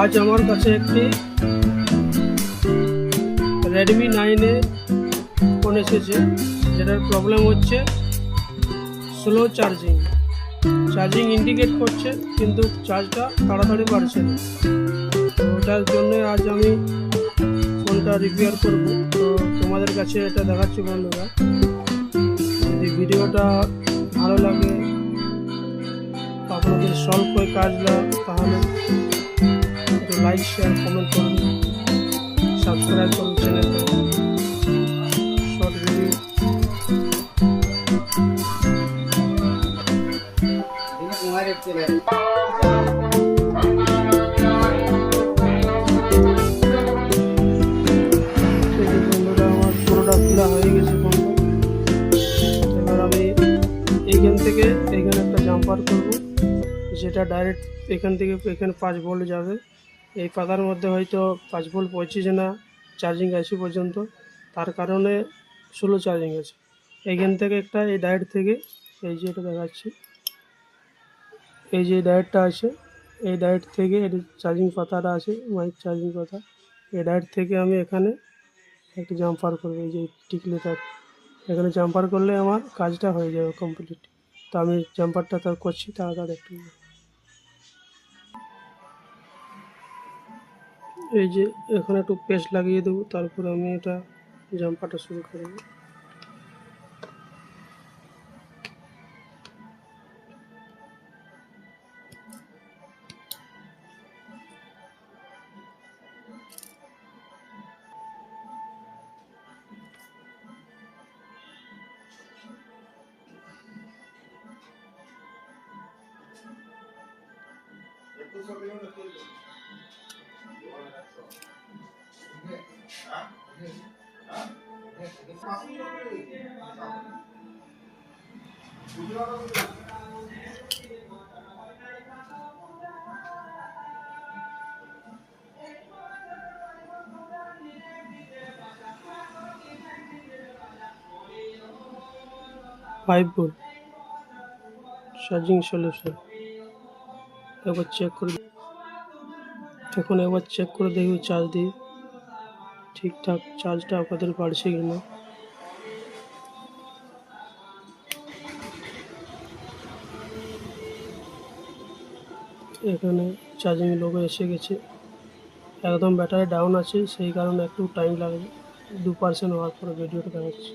আজ আমার কাছে একটি রেডমি 9 ফোন এসেছে, যেটার প্রবলেম হচ্ছে স্লো চার্জিং ইন্ডিকেট করছে কিন্তু চার্জটা তাড়াতাড়ি বাড়ছে না। তো ওটার জন্য আজ আমি ফোনটা রিপেয়ার করব। তো তোমাদের কাছে এটা দেখাচ্ছি বন্ধুরা। যদি ভিডিওটা ভালো লাগে, আপনাদের সলভ করে কাজ না, তাহলে একটু লাইক শেয়ার কমেন্ট করুন, সাবস্ক্রাইব করুন চ্যানেলটা। শর্ট ভিডিও বন্ধুরা, আমার পুরোটা খোলা হয়ে গেছে ফোনটা। এবার আমি এইখান থেকে এইখানে একটা জাম্পার করব, যেটা ডাইরেক্ট এখান থেকে এখানে 5 ভোল্ট যাবে। এই পাতার মধ্যে হয়তো 5 ভোল্ট পৌঁছেছে না চার্জিং আইসি পর্যন্ত, তার কারণে স্লো চার্জিং আছে। এইখান থেকে একটা এই ডায়োড থেকে, এই যে এটা দেখাচ্ছি, এই যে ডায়োডটা আছে, এই ডায়োড থেকে এর চার্জিং পাতাটা আছে, মাইক চার্জিং পাতা। এই ডায়োড থেকে আমি এখানে একটা জাম্পার করবো, এই যে টিকলিটার এখানে জাম্পার করলে আমার কাজটা হয়ে যাবে কমপ্লিট। তো আমি জাম্পারটা তার করছি তাড়াতাড়ি একটু। এই যে এখানে একটু পেস্ট লাগিয়ে দেবো, তারপর আমি এটা জাম্পারটা শুরু করব। ফাইভ ভোল্ট চার্জিং সলিউশন একবার চেক করে, এখন একবার চেক করে দেখি চার্জ দিয়ে ঠিকঠাক চার্জটা আপনাদের বাড়ছে কিনা। এখানে চার্জিং লোগো এসে গেছে, একদম ব্যাটারি ডাউন আছে, সেই কারণে একটু টাইম লাগবে। 2% হওয়ার পরে ভিডিওটা দেখাচ্ছি।